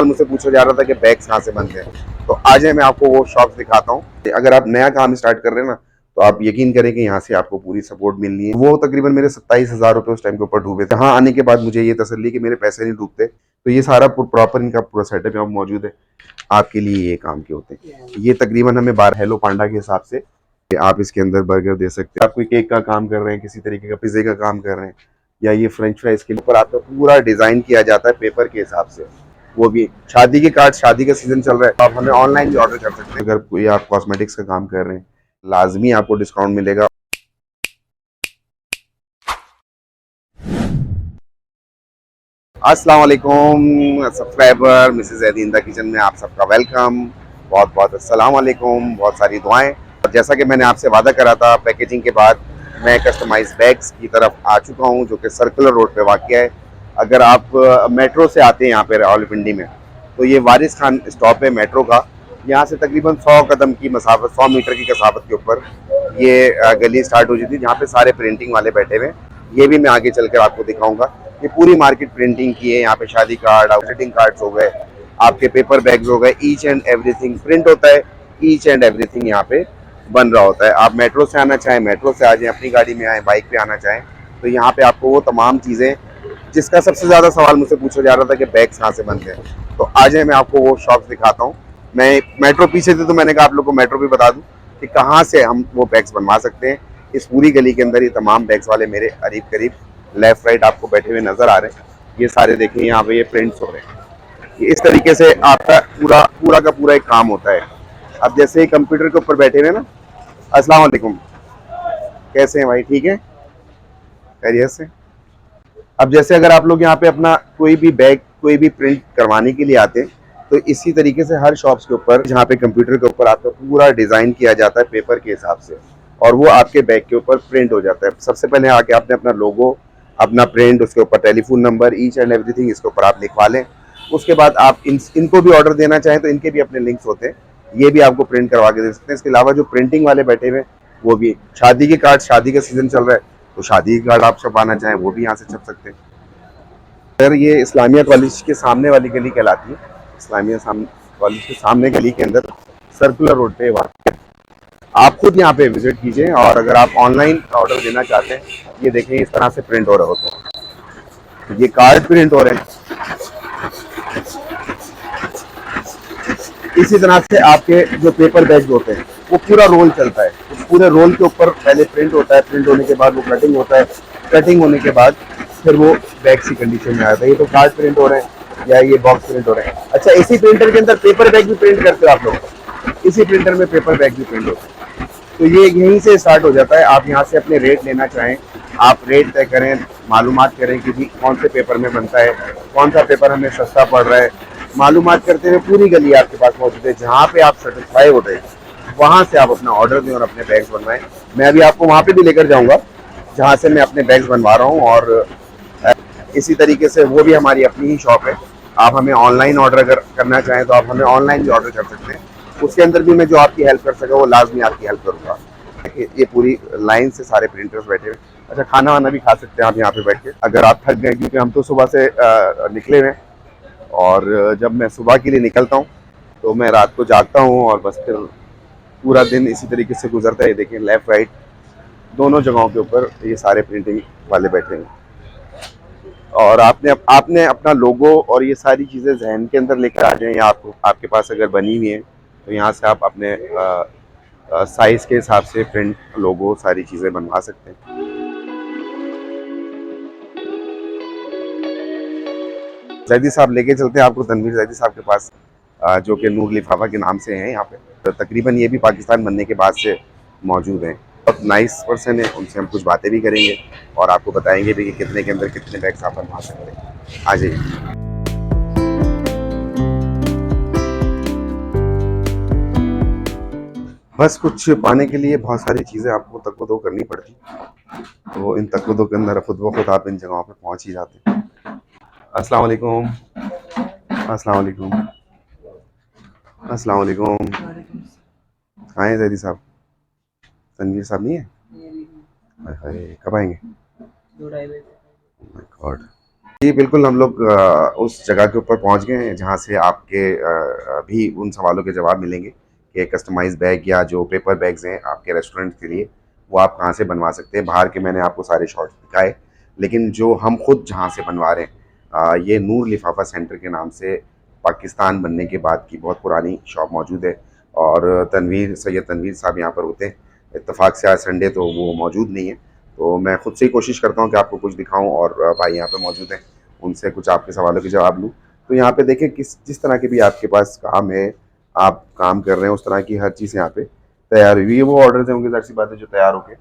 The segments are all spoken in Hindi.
मुझसे पूछा जा रहा था कि बैग्स कहाँ से बनते हैं, तो आज है मैं आपको वो शॉप्स दिखाता हूँ। अगर आप नया काम स्टार्ट कर रहे हैं ना, तो आप यकीन करें कि यहाँ से आपको पूरी सपोर्ट मिलनी है। वो तकरीबन मेरे 27,000 रुपये उस टाइम के ऊपर डूबे थे। यहाँ आने के बाद मुझे ये तसल्ली कि मेरे पैसे नहीं डूबते, तो ये सारा प्रॉपर इनका पूरा सेटअप यहाँ मौजूद है आपके लिए। ये काम के होते हैं, ये तकरीबन हमें 12 हेलो पांडा के हिसाब से आप इसके अंदर बर्गर दे सकते हैं। आप कोई केक का काम कर रहे हैं, किसी तरीके का पिज्जे का काम कर रहे हैं, या ये फ्रेंच फ्राइज के ऊपर आपका पूरा डिजाइन किया जाता है पेपर के हिसाब से। वो भी शादी के कार्ड, शादी का सीजन चल रहा है, आप हमें ऑनलाइन भी ऑर्डर कर सकते हैं। अगर कोई आप कॉस्मेटिक्स का काम कर रहे हैं, लाजमी आपको डिस्काउंट मिलेगा। अस्सलाम वालेकुम subscriber, Mrs Zaidi in the kitchen में आप सबका वेलकम। बहुत बहुत अस्सलाम वालेकुम, बहुत सारी दुआएं। और जैसा कि मैंने आपसे वादा करा था, पैकेजिंग के बाद मैं कस्टमाइज बैग्स की तरफ आ चुका हूं, जो कि सर्कुलर रोड पे वाक़या है। अगर आप मेट्रो से आते हैं यहाँ पे रावलपिंडी में, तो ये वारिस खान स्टॉप है मेट्रो का। यहाँ से तकरीबन 100 कदम की मसाफत, 100 मीटर की कसाफत के ऊपर ये गली स्टार्ट हो जाती है, जहाँ पे सारे प्रिंटिंग वाले बैठे हुए हैं। ये भी मैं आगे चलकर आपको दिखाऊंगा। ये पूरी मार्केट प्रिंटिंग की है। यहाँ पे शादी कार्ड, विजिटिंग कार्ड्स हो गए, आपके पेपर बैग्स हो गए, ईच एंड एवरीथिंग प्रिंट होता है। ईच एंड एवरीथिंग यहाँ पे बन रहा होता है। आप मेट्रो से आना चाहें मेट्रो से आ जाएं, अपनी गाड़ी में आए, बाइक पे आना चाहें तो यहाँ पे आपको वो तमाम चीज़ें, जिसका सबसे ज़्यादा सवाल मुझसे पूछा जा रहा था कि बैग्स कहाँ से बनते हैं, तो आज है मैं आपको वो शॉप्स दिखाता हूँ। मैं मेट्रो पीछे थी, तो मैंने कहा आप लोग को मेट्रो भी बता दूँ कि कहाँ से हम वो बैग्स बनवा सकते हैं। इस पूरी गली के अंदर ये तमाम बैग्स वाले मेरे करीब करीब लेफ्ट राइट आपको बैठे हुए नजर आ रहे हैं। ये सारे देखें यहाँ पे ये प्रिंट्स हो रहे हैं। ये इस तरीके से आपका पूरा पूरा का पूरा एक काम होता है। अब जैसे ही कंप्यूटर के ऊपर बैठे हुए ना, अस्सलाम वालेकुम, कैसे हैं भाई, ठीक है, खैरियत से। अब जैसे अगर आप लोग यहाँ पे अपना कोई भी बैग, कोई भी प्रिंट करवाने के लिए आते हैं, तो इसी तरीके से हर शॉप्स के ऊपर, जहाँ पे कंप्यूटर के ऊपर आपका पूरा डिजाइन किया जाता है पेपर के हिसाब से, और वो आपके बैग के ऊपर प्रिंट हो जाता है। सबसे पहले आके आपने अपना लोगो, अपना प्रिंट, उसके ऊपर telephone number, each and everything इसके ऊपर आप लिखवा लें। उसके बाद आप इनको भी ऑर्डर देना चाहें तो इनके भी अपने लिंक्स होते हैं, ये भी आपको प्रिंट करवा के दे सकते हैं। इसके अलावा जो प्रिंटिंग वाले बैठे हुए, वो भी शादी के कार्ड, शादी का सीजन चल रहा है, तो शादी के कार्ड आप छपवाना चाहें वो भी यहाँ से छप सकते हैं। सर ये इस्लामिया कॉलेज के सामने वाली गली कहलाती है। इस्लामिया कॉलेज के सामने गली के अंदर सर्कुलर रोड पे वाक़ है। आप खुद यहाँ पे विजिट कीजिए, और अगर आप ऑनलाइन ऑर्डर देना चाहते हैं, ये देखें इस तरह से प्रिंट हो रहे होते हैं, ये कार्ड प्रिंट हो रहे हैं। इसी तरह से आपके जो पेपर बैग्स होते हैं, वो पूरा रोल चलता है। उस पूरे रोल के ऊपर पहले प्रिंट होता है, प्रिंट होने के बाद वो कटिंग होता है, कटिंग होने के बाद फिर वो बैग की कंडीशन में आता है। ये तो कार्ड प्रिंट हो रहे हैं या ये बॉक्स प्रिंट हो रहे हैं। अच्छा, इसी प्रिंटर के अंदर पेपर बैग भी प्रिंट करते हो आप लोग? इसी प्रिंटर में पेपर बैग भी प्रिंट होते हैं। तो ये यहीं से स्टार्ट हो जाता है। आप यहाँ से अपने रेट लेना चाहें, आप रेट तय करें, मालूमात करें कि जी कौन से पेपर में बनता है, कौन सा पेपर हमें सस्ता पड़ रहा है। मालूमात करते हुए पूरी गली आपके पास मौजूद है। जहाँ पे आप सेटिस्फाई हो रहे हैं, वहाँ से आप अपना ऑर्डर दें और अपने बैग्स बनवाएं। मैं अभी आपको वहाँ पे भी लेकर जाऊँगा जहाँ से मैं अपने बैग्स बनवा रहा हूँ। और इसी तरीके से वो भी हमारी अपनी ही शॉप है। आप हमें ऑनलाइन ऑर्डर अगर करना चाहें तो आप हमें ऑनलाइन भी ऑर्डर कर सकते हैं। उसके अंदर भी मैं जो आपकी हेल्प कर सका वो लाजमी आपकी हेल्प करूँगा। ये पूरी लाइन से सारे प्रिंटर्स बैठे हुए। अच्छा, खाना वाना भी खा सकते हैं आप यहाँ पे बैठ के, अगर आप थक गए, क्योंकि हम तो सुबह से निकले हुए हैं। और जब मैं सुबह के लिए निकलता हूँ तो मैं रात को जागता हूँ, और बस फिर पूरा दिन इसी तरीके से गुजरता है। देखें लेफ़्ट राइट दोनों जगहों के ऊपर ये सारे प्रिंटिंग वाले बैठे हैं। और आपने अपना लोगो और ये सारी चीज़ें जहन के अंदर लेकर आ जाएं, या आपको आपके पास अगर बनी हुई है तो यहाँ से आप अपने साइज़ के हिसाब से प्रिंट, लोगो, सारी चीज़ें बनवा सकते हैं। जैदी साहब लेके चलते हैं आपको तनवीर जैदी साहब के पास, जो कि नूर लिफाफा के नाम से हैं यहाँ पे। तो तकरीबन ये भी पाकिस्तान बनने के बाद से मौजूद हैं। बहुत नाइस पर्सन है, उनसे हम कुछ बातें भी करेंगे और आपको बताएंगे भी कि कितने के अंदर कितने बैग्स आप बनवा सकते हैं। आ जाइए। बस कुछ पाने के लिए बहुत सारी चीज़ें आपको तकदो करनी पड़ती, तो इन तकदों के अंदर खुद ब खुद आप इन जगहों पे पहुंच ही जाते हैं। अस्सलाम वालेकुम, अस्सलाम वालेकुम, अस्सलाम वालेकुम। कहाँ हैं जैदी साहब? तनवीर साहब नहीं है? हाय हाय, कब आएंगे? 2 ढाई बजे। माय गॉड, जी बिल्कुल, हम लोग उस जगह के ऊपर पहुंच गए हैं जहां से आपके भी उन सवालों के जवाब मिलेंगे कि कस्टमाइज बैग या जो पेपर बैग्स हैं आपके रेस्टोरेंट के लिए वो आप कहां से बनवा सकते हैं। बाहर के मैंने आपको सारे शॉट्स दिखाए, लेकिन जो हम खुद जहां से बनवा रहे हैं ये नूर लिफाफा सेंटर के नाम से पाकिस्तान बनने के बाद की बहुत पुरानी शॉप मौजूद है। और सैयद तनवीर साहब यहाँ पर होते हैं। इत्तेफाक से आज संडे तो वो मौजूद नहीं है, तो मैं खुद से ही कोशिश करता हूँ कि आपको कुछ दिखाऊं। और भाई यहाँ पे मौजूद हैं, उनसे कुछ आपके सवालों के जवाब लूँ। तो यहाँ पे देखें किस जिस तरह के भी आपके पास काम है, आप काम कर रहे हैं, उस तरह की हर चीज़ यहाँ पे तैयार हुई है। वो ऑर्डर होंगे, जाहिर सी बात है, जो तैयार होके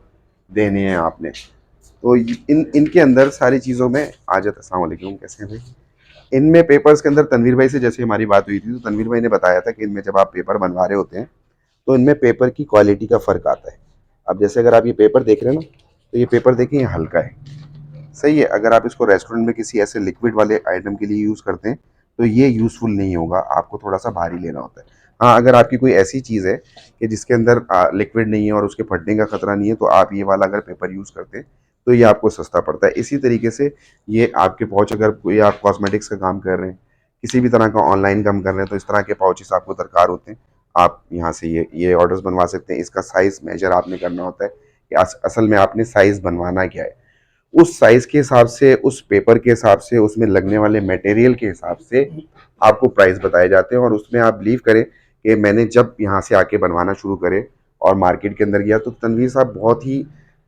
देने हैं आपने। तो इन इनके अंदर सारी चीज़ों में आ जाता। अस्सलाम वालेकुम, कैसे हैं भाई? इनमें पेपर्स के अंदर तनवीर भाई से जैसे हमारी बात हुई थी, तो तनवीर भाई ने बताया था कि इनमें जब आप पेपर बनवा रहे होते हैं तो इनमें पेपर की क्वालिटी का फ़र्क आता है। अब जैसे अगर आप ये पेपर देख रहे हैं ना, तो ये पेपर देखिए, ये हल्का है, सही है। अगर आप इसको रेस्टोरेंट में किसी ऐसे लिक्विड वाले आइटम के लिए यूज़ करते हैं तो ये यूज़फुल नहीं होगा, आपको थोड़ा सा भारी लेना होता है। हाँ, अगर आपकी कोई ऐसी चीज़ है कि जिसके अंदर लिक्विड नहीं है और उसके फटने का खतरा नहीं है, तो आप ये वाला अगर पेपर यूज़ करते हैं तो ये आपको सस्ता पड़ता है। इसी तरीके से ये आपके पाउच, अगर कोई आप कॉस्मेटिक्स का काम कर रहे हैं, किसी भी तरह का ऑनलाइन काम कर रहे हैं, तो इस तरह के पाउचेस आपको दरकार होते हैं। आप यहाँ से ये ऑर्डर्स बनवा सकते हैं। इसका साइज़ मेजर आपने करना होता है कि असल में आपने साइज़ बनवाना क्या है, उस साइज के हिसाब से, उस पेपर के हिसाब से, उसमें लगने वाले मटेरियल के हिसाब से आपको प्राइस बताए जाते हैं। और उसमें आप बिलीव करें कि मैंने जब यहाँ से आके बनवाना शुरू करे और मार्केट के अंदर गया, तो तनवीर साहब बहुत ही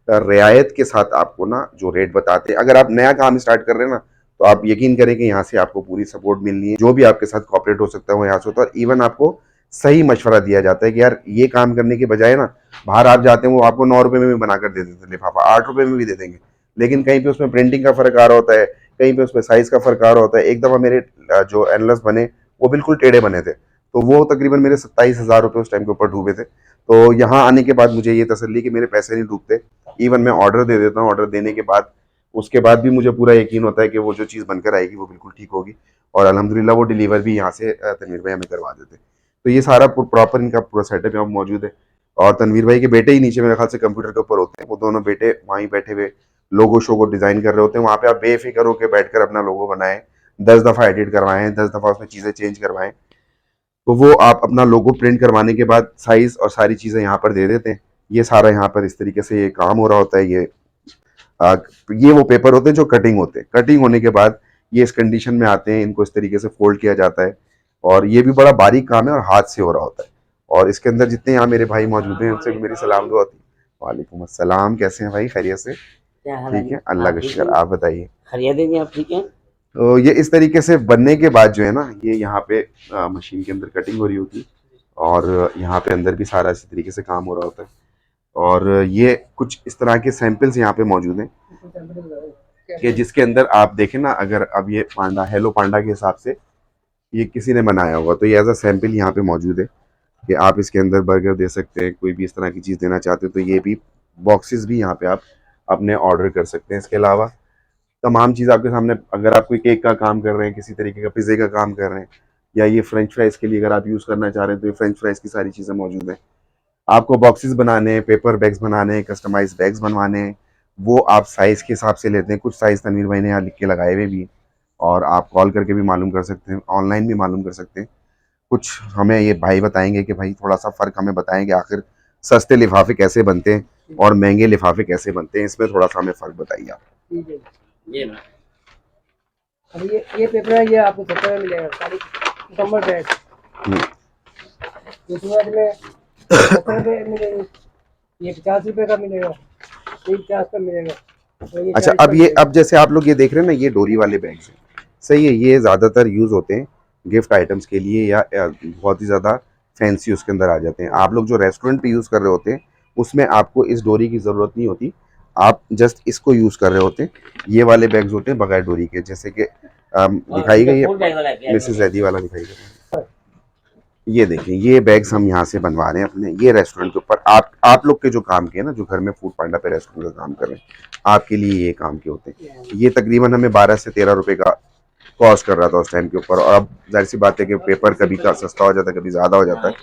रियायत के साथ आपको ना जो रेट बताते हैं। अगर आप नया काम स्टार्ट कर रहे हैं ना, तो आप यकीन करें कि यहाँ से आपको पूरी सपोर्ट मिलनी है। जो भी आपके साथ कॉपरेट हो सकता है वो यहाँ से होता है। और इवन आपको सही मशवरा दिया जाता है कि यार ये काम करने के बजाय ना, बाहर आप जाते हैं वो आपको 9 रुपए में भी बनाकर दे देते हैं लिफाफा, 8 रुपए में भी दे देंगे, लेकिन कहीं पे उसमें प्रिंटिंग का फर्क आ रहा होता है, कहीं पे उसमें साइज का फर्क आ रहा होता है। एक दफा मेरे जो एनलस बने वो बिल्कुल टेढ़े बने थे, तो वो तकरीबन मेरे 27,000 रुपये उस टाइम के ऊपर डूबे थे। तो यहाँ आने के बाद मुझे ये तसल्ली कि मेरे पैसे नहीं डूबते। इवन मैं ऑर्डर दे देता हूँ, ऑर्डर देने के बाद उसके बाद भी मुझे पूरा यकीन होता है कि वो जो चीज़ बनकर आएगी वो बिल्कुल ठीक होगी। और अल्हम्दुलिल्लाह वो डिलीवर भी यहाँ से तनवीर भाई हमें करवा देते। तो ये सारा प्रॉपर इनका पूरा सेटअप यहाँ मौजूद है। और तनवीर भाई के बेटे ही नीचे मेरे ख्याल से कंप्यूटर के ऊपर होते हैं, वो दोनों बेटे वहीं बैठे हुए लोगो शोगो डिजाइन कर रहे होते हैं। वहाँ पे आप बेफिक्र होकर बैठकर अपना लोगो बनाएं, 10 दफा एडिट करवाएं, 10 दफा उसमें चीजें चेंज करवाएं, तो वो आप अपना लोगो प्रिंट करवाने के बाद साइज और सारी चीजें यहाँ पर दे देते हैं। ये सारा यहाँ पर इस तरीके से ये काम हो रहा होता है। आ, ये वो पेपर होते हैं जो कटिंग होते हैं। कटिंग होने के बाद ये इस कंडीशन में आते हैं, इनको इस तरीके से फोल्ड किया जाता है। और ये भी बड़ा बारीक काम है और हाथ से हो रहा होता है। और इसके अंदर जितने यहाँ मेरे भाई मौजूद हैं उनसे भी मेरी सलाम दुआ होती है। वालेकुम अस्सलाम, कैसे हैं भाई? खैरियत से? ठीक है, अल्लाह का शुक्र। आप बताइए। खैरियत है जी, आप ठीक हैं? तो ये इस तरीके से बनने के बाद जो है ना, ये यहाँ पे मशीन के अंदर कटिंग हो रही होती है और यहाँ पे अंदर भी सारा इसी तरीके से काम हो रहा होता है। और ये कुछ इस तरह के सैंपल्स यहाँ पे मौजूद हैं कि जिसके अंदर आप देखें ना, अगर अब ये पांडा, हेलो पांडा के हिसाब से ये किसी ने बनाया होगा, तो ये एज अ सैंपल यहाँ पे मौजूद है कि आप इसके अंदर बर्गर दे सकते हैं, कोई भी इस तरह की चीज़ देना चाहते हैं तो ये भी बॉक्सेस भी यहाँ पे आप अपने ऑर्डर कर सकते हैं। इसके अलावा तमाम चीज़ आपके सामने, अगर आप कोई केक का काम कर रहे हैं, किसी तरीके का पिज़्ज़े का काम कर रहे हैं, या ये फ्रेंच फ्राइज के लिए अगर आप यूज़ करना चाह रहे हैं, तो ये फ्रेंच फ्राइज की सारी चीज़ें मौजूद हैं। आपको बॉक्सेस बनाने हैं, पेपर बैग्स बनाने हैं, कस्टमाइज बैग्स बनवाने हैं, वो आप साइज़ के हिसाब से लेते हैं। कुछ साइज़ तनवीर भाई ने यहाँ लिख के लगाए हुए भी हैं और आप कॉल करके भी मालूम कर सकते हैं, ऑनलाइन भी मालूम कर सकते हैं। कुछ हमें ये भाई बताएंगे कि भाई थोड़ा सा फ़र्क हमें बताएंगे, आखिर सस्ते लिफाफे कैसे बनते हैं और महंगे लिफाफे कैसे बनते हैं, इसमें थोड़ा सा हमें फ़र्क बताइए आप। ठीक है जी मैम। अब ये पेपर है, ये आपको 70 में मिलेगा, 40 बैग। इसके बाद में 70 रुपये मिलेगा, ये 50 रुपये का मिलेगा, ये 50 का मिलेगा। अच्छा, अब जैसे आप लोग ये देख रहे हैं ना, ये डोरी वाले बैग्स हैं, सही है। ये ज़्यादातर यूज़ होते हैं गिफ्ट आइटम्स के लिए, या बहुत ही ज़्यादा फैंसी उसके अंदर आ जाते हैं। आप लोग जो रेस्टोरेंट पे यूज़ कर रहे होते हैं उसमें आपको इस डोरी की ज़रूरत नहीं होती, आप जस्ट इसको यूज़ कर रहे होते हैं। ये वाले बैग्स होते हैं बगैर डोरी के, जैसे कि दिखाई गई है मिसेस जैदी वाला दिखाई गया। ये देखिए, ये बैग्स हम यहाँ से बनवा रहे हैं अपने ये रेस्टोरेंट के ऊपर। आप लोग के जो काम के हैं ना, जो घर में फूड पांडा पे रेस्टोरेंट का काम कर रहे हैं, आपके लिए ये काम के होते हैं। ये तकरीबन हमें 12 से 13 रुपए का कॉस्ट कर रहा था उस टाइम के ऊपर। और अब जाहिर सी बात है कि पेपर कभी का सस्ता हो जाता है, कभी ज़्यादा हो जाता है।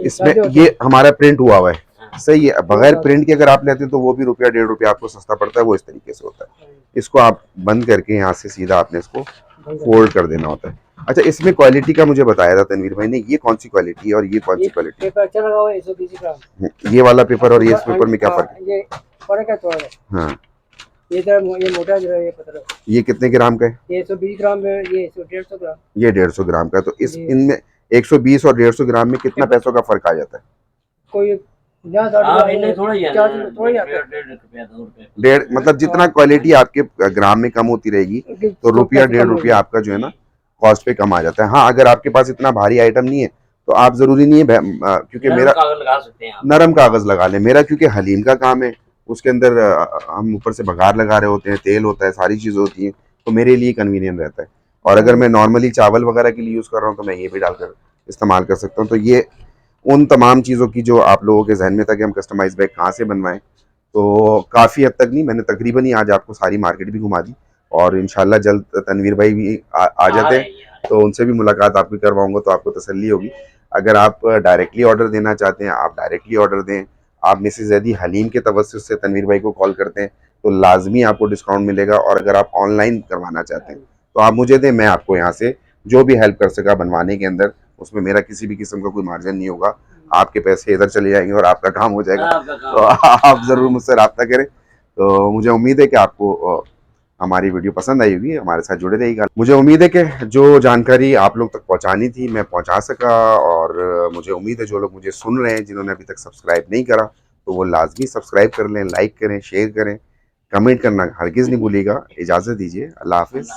इसमें ये हमारा प्रिंट हुआ है, सही है। बगैर प्रिंट के अगर आप लेते हैं तो वो भी ₹1 1.5 आपको सस्ता पड़ता है, वो इस तरीके से होता है। इसको आप बंद करके यहाँ से सीधा आपने इसको फोल्ड कर देना होता है। अच्छा, इसमें क्वालिटी का मुझे बताया था तनवीर भाई ने, ये कौन सी क्वालिटी है और ये कौन सी क्वालिटी? पेपर अच्छा लगा हुआ है 120 ग्राम। ये वाला पेपर और ये इस पेपर में क्या फर्क है? ये फर्क है थोड़ा। हाँ, ये मोटा जो है ये पतला। ये कितने ग्राम का है? ये 120 ग्राम है, ये 150 ग्राम। ये 150 ग्राम का है। तो इस जी। इनमें 120 और 150 ग्राम में कितना पैसों का फर्क आ जाता है? कोई थोड़ा ही आता है। डेढ़, मतलब जितना क्वालिटी आपके ग्राम में कम होती रहेगी तो रुपया 1.5 रुपया आपका जो है ना कॉस्ट पे कम आ जाता है। हाँ, अगर आपके पास इतना भारी आइटम नहीं है तो आप जरूरी नहीं है क्योंकि मेरा कागज लगा सकते हैं आप। नरम कागज लगा लें। मेरा क्योंकि हलीम का काम है, उसके अंदर हम ऊपर से बघार लगा रहे होते हैं, तेल होता है, सारी चीज़ें होती हैं, तो मेरे लिए कन्वीनियंट रहता है। और अगर मैं नॉर्मली चावल वगैरह के लिए यूज़ कर रहा हूँ तो मैं ये भी डालकर इस्तेमाल कर सकता हूँ। तो ये उन तमाम चीज़ों की जो आप लोगों के जहन में था कि हम कस्टमाइज बैग कहाँ से बनवाएं, तो काफ़ी हद तक नहीं, मैंने तकरीबन ही आज आपको सारी मार्केट भी घुमा दी। और इंशाल्लाह जल्द तनवीर भाई भी आ जाते हैं तो उनसे भी मुलाकात आपकी करवाऊंगा, तो आपको तसल्ली होगी। अगर आप डायरेक्टली ऑर्डर देना चाहते हैं, आप डायरेक्टली ऑर्डर दें। आप मिसेस जैदी हलीम के तवज्जुह से तनवीर भाई को कॉल करते हैं तो लाजमी आपको डिस्काउंट मिलेगा। और अगर आप ऑनलाइन करवाना चाहते हैं तो आप मुझे दें, मैं आपको यहाँ से जो भी हेल्प कर सका बनवाने के अंदर, उसमें मेरा किसी भी किस्म का कोई मार्जिन नहीं होगा। आपके पैसे इधर चले जाएंगे और आपका काम हो जाएगा। तो आप ज़रूर मुझसे रब्ता करें। तो मुझे उम्मीद है कि आपको हमारी वीडियो पसंद आई होगी, हमारे साथ जुड़े रहिएगा। मुझे उम्मीद है कि जो जानकारी आप लोग तक पहुंचानी थी मैं पहुंचा सका। और मुझे उम्मीद है जो लोग मुझे सुन रहे हैं जिन्होंने अभी तक सब्सक्राइब नहीं करा तो वो लाजमी सब्सक्राइब कर लें, लाइक करें, शेयर करें, कमेंट करना हरगिज़ नहीं भूलिएगा। इजाज़त दीजिए, अल्लाह हाफिज़।